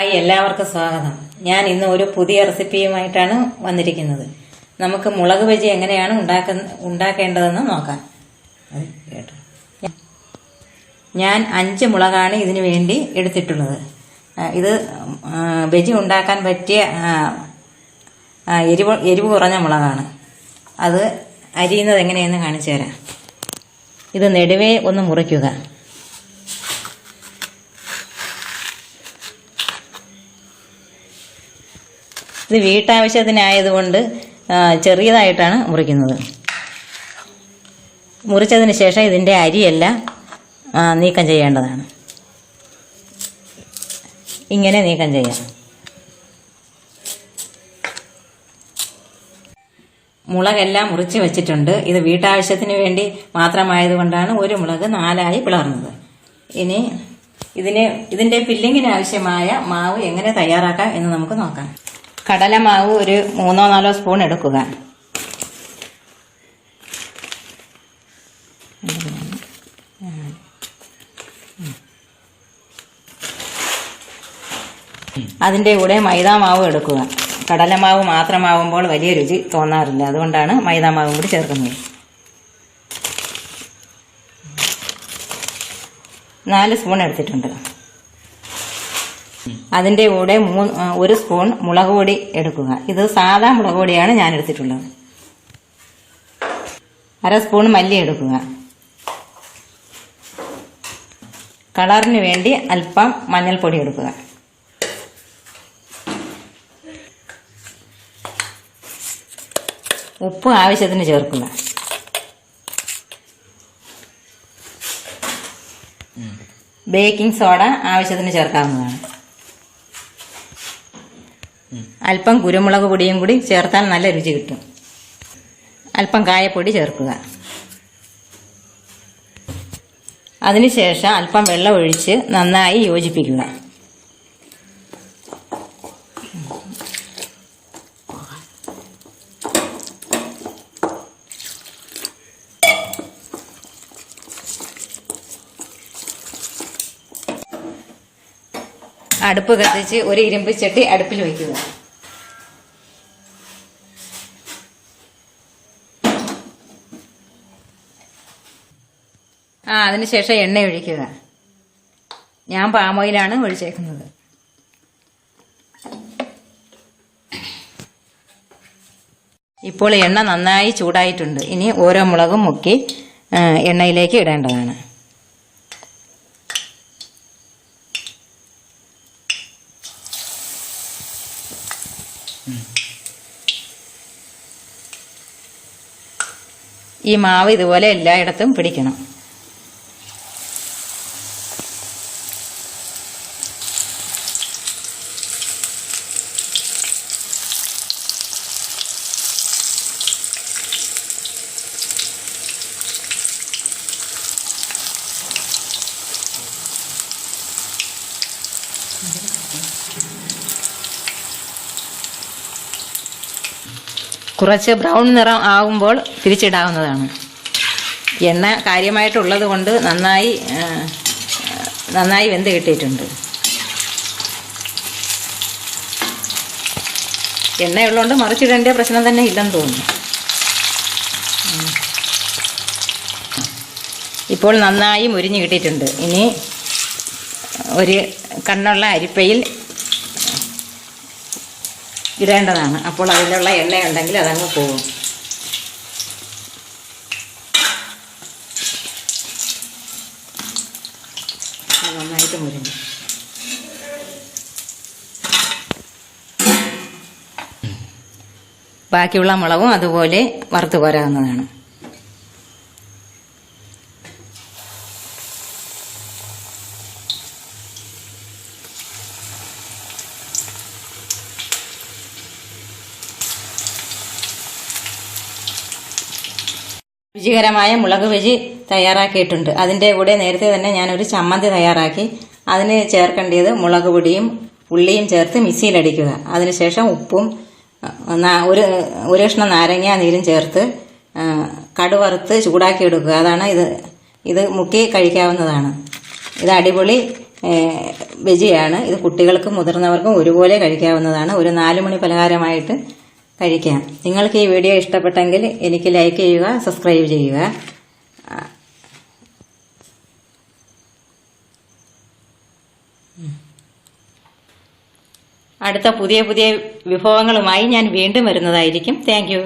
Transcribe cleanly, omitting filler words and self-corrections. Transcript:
Hi, എല്ലാവർക്കും സ്വാഗതം. ഞാൻ ഇന്ന് ഒരു പുതിയ റെസിപ്പിയുമായിട്ടാണ് വന്നിരിക്കുന്നത്. നമുക്ക് മുളക് ബജി എങ്ങനെയാണ് ഉണ്ടാക്കേണ്ടതെന്ന് നോക്കാം. ഞാൻ 5 മുളകാണ് ഇതിനു വേണ്ടി എടുത്തിട്ടുള്ളത്. ഇത് ബജി ഉണ്ടാക്കാൻ പറ്റിയ എരിവ് കുറഞ്ഞ മുളകാണ്. അത് അരിയുന്നത് എങ്ങനെയെന്ന് കാണിച്ചു തരാം. ഇത് നെടുവേ ഒന്ന് മുറിക്കുക. ഇത് വീട്ടാവശ്യത്തിനായതുകൊണ്ട് ചെറിയതായിട്ടാണ് മുറിക്കുന്നത്. മുറിച്ചതിന് ശേഷം ഇതിൻ്റെ അരിയെല്ലാം നീക്കം ചെയ്യേണ്ടതാണ്. ഇങ്ങനെ നീക്കം ചെയ്യാം. മുളകെല്ലാം മുറിച്ച് വെച്ചിട്ടുണ്ട്. ഇത് വീട്ടാവശ്യത്തിന് വേണ്ടി മാത്രമായതുകൊണ്ടാണ് ഒരു മുളക് 4 പിളർന്നത്. ഇനി ഇതിൻ്റെ ഫില്ലിങ്ങിന് ആവശ്യമായ മാവ് എങ്ങനെ തയ്യാറാക്കാം എന്ന് നമുക്ക് നോക്കാം. കടലമാവ് ഒരു 3-4 സ്പൂൺ എടുക്കുക. അതിൻ്റെ കൂടെ മൈദാമാവ് എടുക്കുക. കടലമാവ് മാത്രമാവുമ്പോൾ വലിയ രുചി തോന്നാറില്ല, അതുകൊണ്ടാണ് മൈദാമാവും കൂടി ചേർക്കുന്നത്. 4 സ്പൂൺ എടുത്തിട്ടുണ്ട്. അതിൻ്റെ കൂടെ 1 സ്പൂൺ മുളക് പൊടി എടുക്കുക. ഇത് സാധാ മുളക് പൊടിയാണ് ഞാൻ എടുത്തിട്ടുള്ളത്. 1/2 സ്പൂൺ മല്ലി എടുക്കുക. കളറിന് വേണ്ടി അല്പം മഞ്ഞൾപ്പൊടി എടുക്കുക. ഉപ്പ് ആവശ്യത്തിന് ചേർക്കുക. ബേക്കിംഗ് സോഡ ആവശ്യത്തിന് ചേർക്കാവുന്നതാണ്. അല്പം കുരുമുളക് പൊടിയും കൂടി ചേർത്താൽ നല്ല രുചി കിട്ടും. അല്പം കായപ്പൊടി ചേർക്കുക. അതിനുശേഷം അല്പം വെള്ളം ഒഴിച്ച് നന്നായി യോജിപ്പിക്കുക. അടുപ്പ് കത്തിച്ച് ഒരു ഇരുമ്പ് ചട്ടി അടുപ്പിൽ വയ്ക്കുക. അതിനുശേഷം എണ്ണ ഒഴിക്കുക. ഞാൻ പാം ഓയിലാണ് ഒഴിച്ചേക്കുന്നത്. ഇപ്പോൾ എണ്ണ നന്നായി ചൂടായിട്ടുണ്ട്. ഇനി ഓരോ മുളകും മുക്കി എണ്ണയിലേക്ക് ഇടേണ്ടതാണ്. ഈ മാവ് ഇതുപോലെ എല്ലായിടത്തും പിടിക്കണം. കുറച്ച് ബ്രൗൺ നിറം ആകുമ്പോൾ തിരിച്ചിടാവുന്നതാണ്. എണ്ണ കാര്യമായിട്ടുള്ളത് കൊണ്ട് നന്നായി വെന്ത് കിട്ടിയിട്ടുണ്ട്. എണ്ണയുള്ളതുകൊണ്ട് മറിച്ചിടേണ്ട പ്രശ്നം തന്നെ ഇല്ലെന്ന് തോന്നുന്നു. ഇപ്പോൾ നന്നായി മുരിഞ്ഞ് കിട്ടിയിട്ടുണ്ട്. ഇനി ഒരു കണ്ണുള്ള അരിപ്പയിൽ ഇടേണ്ടതാണ്. അപ്പോൾ അതിലുള്ള എണ്ണയുണ്ടെങ്കിൽ അതങ്ങ് പോകും. നന്നായിട്ട് മുരിഞ്ഞു. ബാക്കിയുള്ള മുളകും അതുപോലെ വറുത്ത് കോരാവുന്നതാണ്. രുചികരമായ മുളക് ബജി തയ്യാറാക്കിയിട്ടുണ്ട്. അതിൻ്റെ കൂടെ നേരത്തെ തന്നെ ഞാനൊരു ചമ്മന്തി തയ്യാറാക്കി. അതിന് ചേർക്കേണ്ടത് മുളക് പൊടിയും ഉള്ളിയും ചേർത്ത് മിക്സിയിലടിക്കുക. അതിനുശേഷം ഉപ്പും ഒരു കഷ്ണം നാരങ്ങ നീരും ചേർത്ത് കടുവറുത്ത് ചൂടാക്കി എടുക്കുക. അതാണ് ഇത് മുക്കി കഴിക്കാവുന്നതാണ്. ഇത് അടിപൊളി ബജിയാണ്. ഇത് കുട്ടികൾക്കും മുതിർന്നവർക്കും ഒരുപോലെ കഴിക്കാവുന്നതാണ്. ഒരു 4 മണി പലഹാരമായിട്ട് കഴിക്കാം. നിങ്ങൾക്ക് ഈ വീഡിയോ ഇഷ്ടപ്പെട്ടെങ്കിൽ എനിക്ക് ലൈക്ക് ചെയ്യുക, സബ്സ്ക്രൈബ് ചെയ്യുക. അടുത്ത പുതിയ പുതിയ വിഭവങ്ങളുമായി ഞാൻ വീണ്ടും വരുന്നതായിരിക്കും. Thank you.